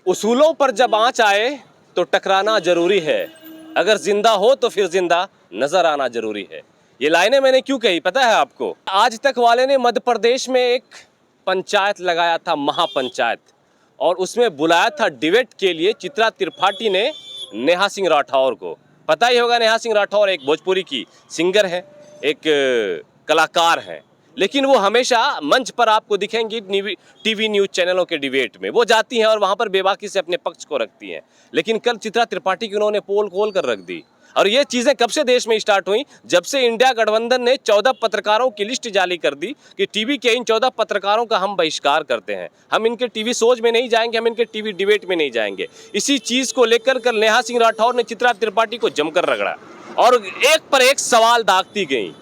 उसूलों पर जब आँच आए तो टकराना जरूरी है, अगर जिंदा हो तो फिर जिंदा नजर आना जरूरी है। ये लाइनें मैंने क्यों कही पता है आपको? आज तक वाले ने मध्य प्रदेश में एक पंचायत लगाया था, महापंचायत, और उसमें बुलाया था डिबेट के लिए चित्रा त्रिपाठी ने नेहा सिंह राठौर को। पता ही होगा, नेहा सिंह राठौर एक भोजपुरी की सिंगर है, एक कलाकार है, लेकिन वो हमेशा मंच पर आपको दिखेंगी टीवी न्यूज़ चैनलों के डिबेट में। वो जाती हैं और वहाँ पर बेबाकी से अपने पक्ष को रखती हैं। लेकिन कल चित्रा त्रिपाठी की उन्होंने पोल खोल कर रख दी। और ये चीज़ें कब से देश में स्टार्ट हुई? जब से इंडिया गठबंधन ने 14 पत्रकारों की लिस्ट जारी कर दी कि टीवी के इन 14 पत्रकारों का हम बहिष्कार करते हैं, हम इनके टीवी शोज में नहीं जाएंगे, हम इनके टीवी डिबेट में नहीं जाएंगे। इसी चीज़ को लेकर कल नेहा सिंह राठौर ने चित्रा त्रिपाठी को जमकर रगड़ा और एक पर एक सवाल दागती गई।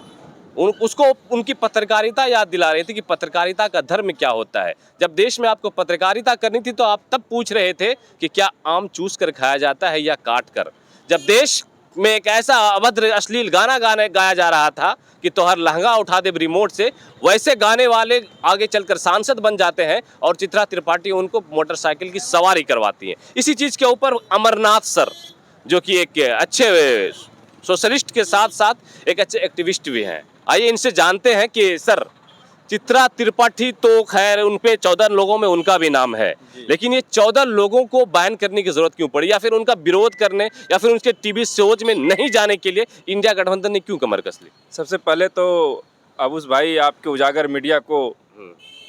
उसको उनकी पत्रकारिता याद दिला रही थी कि पत्रकारिता का धर्म क्या होता है। जब देश में आपको पत्रकारिता करनी थी तो आप तब पूछ रहे थे कि क्या आम चूस कर खाया जाता है या काट कर। जब देश में एक ऐसा अभद्र अश्लील गाना गाया जा रहा था कि तोहर लहंगा उठा दे रिमोट से, वैसे गाने वाले आगे चलकर सांसद बन जाते हैं और चित्रा त्रिपाठी उनको मोटरसाइकिल की सवारी करवाती हैं। इसी चीज़ के ऊपर अमरनाथ सर, जो कि एक अच्छे सोशलिस्ट के साथ साथ एक अच्छे एक्टिविस्ट भी हैं, आइए इनसे जानते हैं कि सर, चित्रा त्रिपाठी तो खैर उन पे 14 लोगों में उनका भी नाम है, लेकिन ये 14 लोगों को बैन करने की जरूरत क्यों पड़ी, या फिर उनका विरोध करने या फिर उनके टीवी शोज में नहीं जाने के लिए इंडिया गठबंधन ने क्यों कमर कस ली? सबसे पहले तो अबूस भाई, आपके उजागर मीडिया को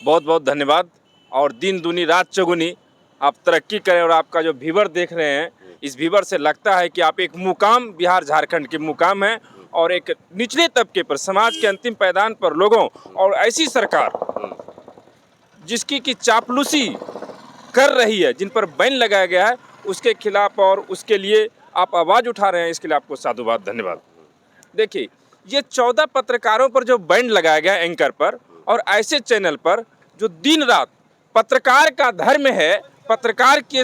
बहुत बहुत धन्यवाद। और दिन दूनी रात चौगुनी आप तरक्की करें। और आपका जो व्यूवर देख रहे हैं, इस व्यूवर से लगता है कि आप एक मुकाम बिहार झारखंड के मुकाम हैं और एक निचले तबके पर, समाज के अंतिम पायदान पर लोगों, और ऐसी सरकार जिसकी की चापलूसी कर रही है, जिन पर बैन लगाया गया है, उसके खिलाफ और उसके लिए आप आवाज़ उठा रहे हैं, इसके लिए आपको साधुवाद, धन्यवाद। देखिए, ये 14 पत्रकारों पर जो बैन लगाया गया एंकर पर और ऐसे चैनल पर जो दिन रात, पत्रकार का धर्म है, पत्रकार की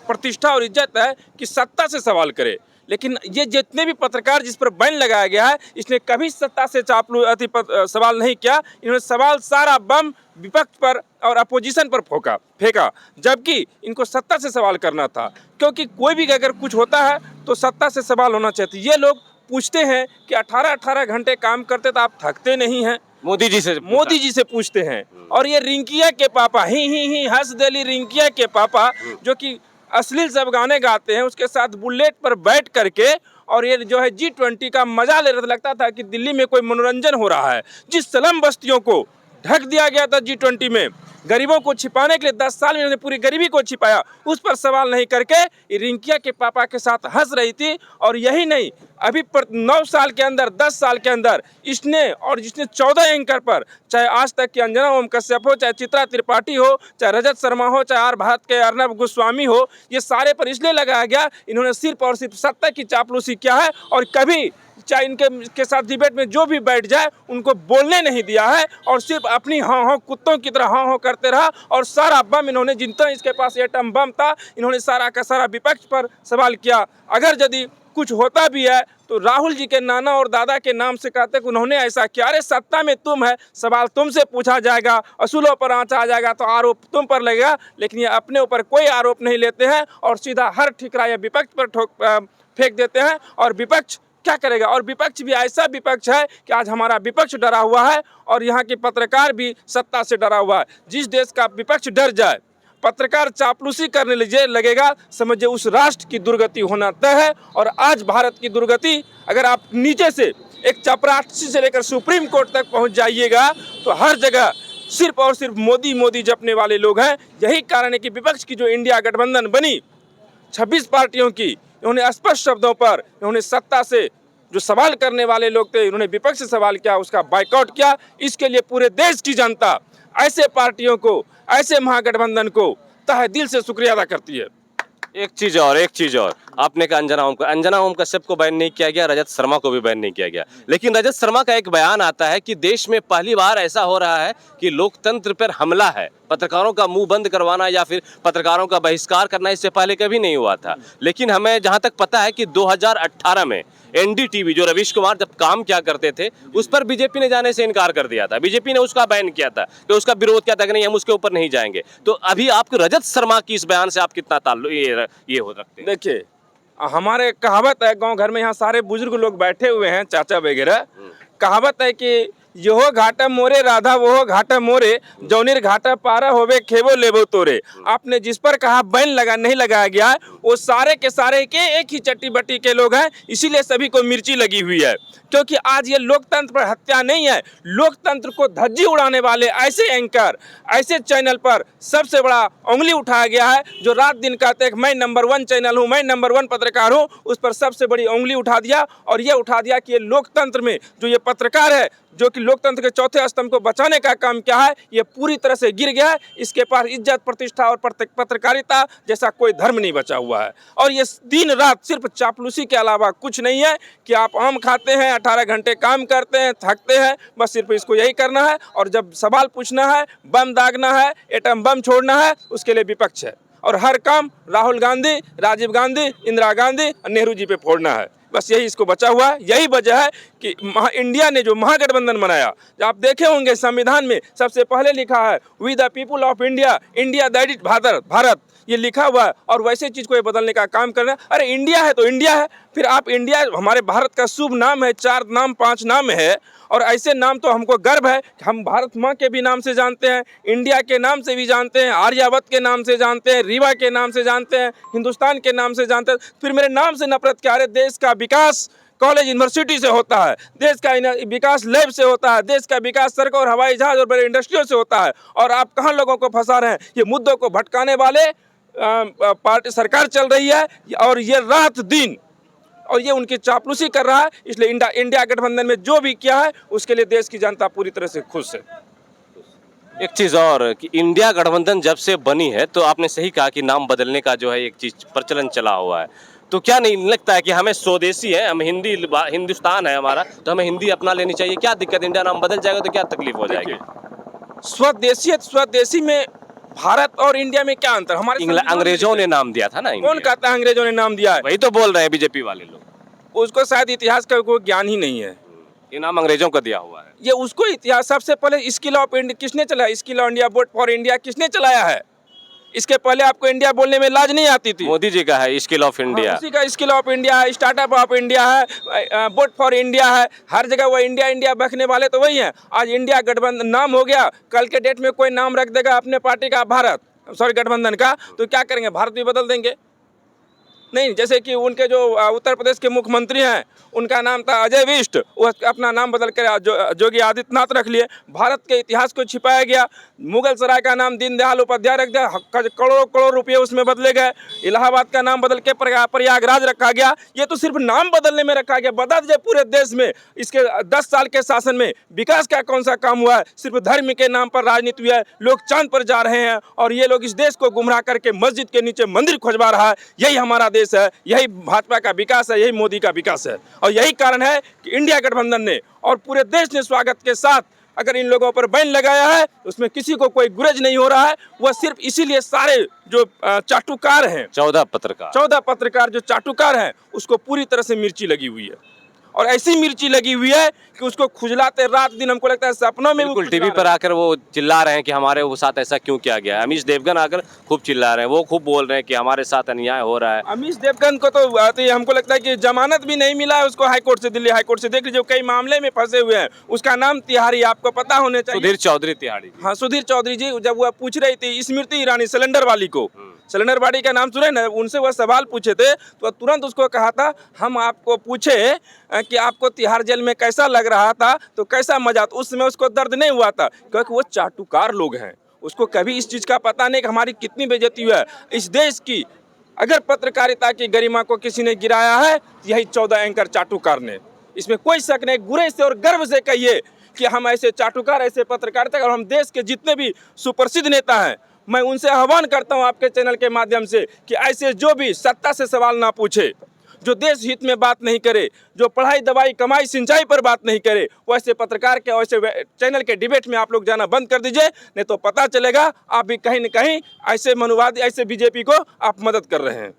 प्रतिष्ठा और इज्जत है कि सत्ता से सवाल करे। लेकिन ये जितने भी पत्रकार जिस पर बैन लगाया गया है, इसने कभी सत्ता से सवाल नहीं किया। इन्होंने सवाल सारा बम विपक्ष पर और अपोजिशन पर फेंका, जबकि इनको सत्ता से सवाल करना था। क्योंकि कोई भी अगर कुछ होता है तो सत्ता से सवाल होना चाहिए। ये लोग पूछते हैं कि 18-18 घंटे काम करते तो आप थकते नहीं हैं? मोदी जी से पूछते हैं। और ये रिंकिया के पापा ही हंस देली रिंकिया के पापा, जो कि अश्लील सब गाने गाते हैं, उसके साथ बुलेट पर बैठ करके, और ये जो है G20 का मजा ले रहा था। लगता था कि दिल्ली में कोई मनोरंजन हो रहा है। जिस स्लम बस्तियों को ढक दिया गया था G20 में, गरीबों को छिपाने के लिए 10 साल में इन्होंने पूरी गरीबी को छिपाया, उस पर सवाल नहीं करके रिंकिया के पापा के साथ हंस रही थी। और यही नहीं, अभी 9 साल के अंदर, 10 साल के अंदर इसने और जिसने 14 एंकर पर, चाहे आज तक की अंजना ओम कश्यप हो, चाहे चित्रा त्रिपाठी हो, चाहे रजत शर्मा हो, चाहे आर भारत के अर्नब गोस्वामी हो, ये सारे पर इसलिए लगाया गया, इन्होंने सिर्फ और सिर्फ सत्ता की चापलूसी किया है। और कभी चाहे इनके साथ डिबेट में जो भी बैठ जाए उनको बोलने नहीं दिया है, और सिर्फ अपनी हाँ कुत्तों की तरह हाँ करते रहा। और सारा बम इन्होंने, जितना इसके पास एटम बम था, इन्होंने सारा का सारा विपक्ष पर सवाल किया। अगर यदि कुछ होता भी है तो राहुल जी के नाना और दादा के नाम से कहते कि उन्होंने ऐसा किया। अरे सत्ता में तुम है, सवाल तुमसे पूछा जाएगा, असूलों पर आँच आ जाएगा तो आरोप तुम पर लगेगा। लेकिन ये अपने ऊपर कोई आरोप नहीं लेते हैं और सीधा हर ठिकरा ये विपक्ष पर फेंक देते हैं। और विपक्ष क्या करेगा? और विपक्ष भी ऐसा विपक्ष है कि आज हमारा विपक्ष डरा हुआ है और यहाँ के पत्रकार भी सत्ता से डरा हुआ है। जिस देश का विपक्ष डर जाए, पत्रकार चापलूसी करने लगेगा, समझिए उस राष्ट्र की दुर्गति होना तय है। और आज भारत की दुर्गति, अगर आप नीचे से एक चपरासी से लेकर सुप्रीम कोर्ट तक पहुँच जाइएगा तो हर जगह सिर्फ और सिर्फ मोदी जपने वाले लोग हैं। यही कारण है कि विपक्ष की जो इंडिया गठबंधन बनी 26 पार्टियों की, इन्होंने स्पष्ट शब्दों पर, इन्होंने सत्ता से जो सवाल करने वाले लोग थे, इन्होंने विपक्ष से सवाल किया, उसका बायकॉट किया। इसके लिए पूरे देश की जनता ऐसे पार्टियों को, ऐसे महागठबंधन को तहे दिल से शुक्रिया अदा करती है। एक चीज और आपने कहा अंजना ओम कश्यप को बैन नहीं किया गया, रजत शर्मा को भी बैन नहीं किया गया। लेकिन रजत शर्मा का एक बयान आता है कि देश में पहली बार ऐसा हो रहा है कि लोकतंत्र पर हमला है, पत्रकारों का मुंह बंद करवाना या फिर पत्रकारों का बहिष्कार करना, इससे पहले कभी नहीं हुआ था। लेकिन हमें जहां तक पता है कि 2018 में एनडीटीवी जो रवीश कुमार जब काम क्या करते थे उस पर बीजेपी ने जाने से इनकार कर दिया था, बीजेपी ने उसका बैन किया था कि उसका विरोध किया था कि नहीं हम उसके ऊपर नहीं जाएंगे। तो अभी आपको रजत शर्मा की इस बयान से आप कितना ताल्लुक ये हो रखते हैं? देखिए, हमारे कहावत है गांव घर में, यहाँ सारे बुजुर्ग लोग बैठे हुए हैं, चाचा वगैरह, कहावत है कि यहो घाटा मोरे राधा वो घाटा मोरे, जौनिर घाटा पारा होवे खेबो लेबो तोरे। आपने जिस पर कहा बैन लगा नहीं लगाया गया है, वो सारे के सारे के एक ही चट्टी बट्टी के लोग हैं, इसीलिए सभी को मिर्ची लगी हुई है। क्योंकि आज ये लोकतंत्र पर हत्या नहीं है, लोकतंत्र को धज्जी उड़ाने वाले ऐसे एंकर, ऐसे चैनल पर सबसे बड़ा उंगली उठाया गया है जो रात दिन कहते हैं मैं नंबर 1 चैनल हूँ, मैं नंबर 1 पत्रकार हूँ, उस पर सबसे बड़ी उंगली उठा दिया। और ये उठा दिया कि ये लोकतंत्र में जो ये पत्रकार है, जो कि लोकतंत्र के चौथे स्तंभ को बचाने का काम क्या है, ये पूरी तरह से गिर गया है। इसके पास इज्जत, प्रतिष्ठा और पत्रकारिता जैसा कोई धर्म नहीं बचा हुआ है। और ये दिन रात सिर्फ चापलूसी के अलावा कुछ नहीं है कि आप आम खाते हैं, 18 घंटे काम करते हैं, थकते हैं, बस सिर्फ इसको यही करना है। और जब सवाल पूछना है, बम दागना है, एटम बम छोड़ना है, उसके लिए विपक्ष है। और हर काम राहुल गांधी, राजीव गांधी, इंदिरा गांधी और नेहरू जी पे फोड़ना है। बस यही इसको बचा हुआ है। यही वजह है कि इंडिया ने जो महागठबंधन बनाया, जो आप देखे होंगे संविधान में सबसे पहले लिखा है we the people of India, India that is Bharat, ये लिखा हुआ है। और वैसे चीज़ को ये बदलने का काम करना है। अरे इंडिया है तो इंडिया है, फिर आप इंडिया, हमारे भारत का शुभ नाम है, 4 नाम 5 नाम है, और ऐसे नाम तो हमको गर्व है कि हम भारत माँ के भी नाम से जानते हैं, इंडिया के नाम से भी जानते हैं, आर्यावत के नाम से जानते हैं, रीवा के नाम से जानते हैं, हिंदुस्तान के नाम से जानते हैं। फिर मेरे नाम से नफरत क्या? अरे देश का विकास कॉलेज यूनिवर्सिटी से होता है, देश का विकास लैब से होता है, देश का विकास सड़क और हवाई जहाज और बड़े इंडस्ट्रियों से होता है। और आप कहाँ लोगों को फंसा रहे हैं? ये मुद्दों को भटकाने वाले पार्टी सरकार चल रही है, और ये रात दिन और ये उनकी चापलूसी कर रहा है। इसलिए इंडिया गठबंधन में जो भी किया है उसके लिए देश की जनता पूरी तरह से खुश है। एक चीज़ और कि इंडिया गठबंधन जब से बनी है तो आपने सही कहा कि नाम बदलने का जो है एक चीज़ प्रचलन चला हुआ है, तो क्या नहीं लगता है कि हमें स्वदेशी है, हम हिंदुस्तान है हमारा, तो हमें हिंदी अपना लेनी चाहिए? क्या दिक्कत, इंडिया नाम बदल जाएगा तो क्या तकलीफ हो जाएगी? स्वदेशी में भारत और इंडिया में क्या अंतर? हमारे अंग्रेजों ने नाम दिया था ना। कौन कहता है अंग्रेजों ने नाम दिया है? वही तो बोल रहे हैं बीजेपी वाले लोग। उसको शायद इतिहास का कोई ज्ञान ही नहीं है। ये नाम अंग्रेजों का दिया हुआ है। ये उसको इतिहास, सबसे पहले स्किल ऑफ इंडिया किसने चलाया? Skill of India, vote for India किसने चलाया है? इसके पहले आपको इंडिया बोलने में लाज नहीं आती थी। मोदी जी का है स्किल ऑफ इंडिया। उसी का स्किल ऑफ इंडिया है, स्टार्टअप ऑफ इंडिया है, वोट फॉर इंडिया है, हर जगह वो इंडिया इंडिया बकने वाले तो वही हैं। आज इंडिया गठबंधन नाम हो गया, कल के डेट में कोई नाम रख देगा अपने पार्टी का गठबंधन का, तो क्या करेंगे? भारत भी बदल देंगे? नहीं, जैसे कि उनके जो उत्तर प्रदेश के मुख्यमंत्री हैं, उनका नाम था अजय विष्ट, वो अपना नाम बदल कर योगी आदित्यनाथ रख लिए। भारत के इतिहास को छिपाया गया। मुगल सराय का नाम दीनदयाल उपाध्याय रख दिया, करोड़ों रुपये उसमें बदले गए। इलाहाबाद का नाम बदल के प्रयागराज रखा गया। ये तो सिर्फ नाम बदलने में रखा गया। बता दीजिए पूरे देश में इसके 10 साल के शासन में विकास का कौन सा काम हुआ है? सिर्फ धर्म के नाम पर राजनीति हुई है। लोग चांद पर जा रहे हैं और ये लोग इस देश को गुमराह करके मस्जिद के नीचे मंदिर खोजवा रहा है। यही हमारा देश है, यही भाजपा का विकास है, यही मोदी का विकास है। और यही कारण है कि इंडिया गठबंधन ने और पूरे देश ने स्वागत के साथ अगर इन लोगों पर बैन लगाया है, उसमें किसी को कोई गुरेज नहीं हो रहा है। वह सिर्फ इसीलिए सारे जो चाटुकार हैं, 14 पत्रकार जो चाटुकार हैं, उसको पूरी तरह से मिर्ची लगी हुई है। और ऐसी मिर्ची लगी हुई है कि उसको खुजलाते रात दिन, हमको लगता है सपनों में भी। टीवी पर आकर वो चिल्ला रहे हैं कि हमारे वो साथ ऐसा क्यों किया गया है। अमीश देवगन आकर खूब चिल्ला रहे हैं, वो खूब बोल रहे हैं कि हमारे साथ अन्याय हो रहा है। अमीश देवगन को तो हमको लगता है कि जमानत भी नहीं मिला है उसको हाईकोर्ट से, दिल्ली हाईकोर्ट से। देख लीजिए कई मामले में फंसे हुए हैं। उसका नाम तिहाड़ी, आपको पता होने चाहिए, सुधीर चौधरी तिहाड़ी। हाँ, सुधीर चौधरी जी। जब वह पूछ रही थी स्मृति ईरानी सिलेंडर वाली को, सिलेंडर वाली का नाम सुने ना, उनसे वह सवाल पूछे थे तो तुरंत उसको कहा था हम आपको पूछे कि आपको तिहाड़ जेल में कैसा लग रहा था, तो कैसा मजा। तो उस समय उसको दर्द नहीं हुआ था, क्योंकि वो चाटुकार लोग हैं। उसको कभी इस चीज़ का पता नहीं कि हमारी कितनी बेइज्जती हुआ है इस देश की। अगर पत्रकारिता की गरिमा को किसी ने गिराया है, यही 14 एंकर चाटुकार ने। इसमें कोई शक नहीं। गुरे से और गर्व से कहिए कि हम ऐसे चाटुकार, ऐसे पत्रकारिता, और हम देश के जितने भी सुप्रसिद्ध नेता हैं, मैं उनसे आह्वान करता हूं आपके चैनल के माध्यम से कि ऐसे जो भी सत्ता से सवाल ना पूछे, जो देश हित में बात नहीं करे, जो पढ़ाई दवाई कमाई सिंचाई पर बात नहीं करे, वैसे पत्रकार के वैसे चैनल के डिबेट में आप लोग जाना बंद कर दीजिए। नहीं तो पता चलेगा आप भी कहीं न कहीं ऐसे मनुवादी, ऐसे बीजेपी को आप मदद कर रहे हैं।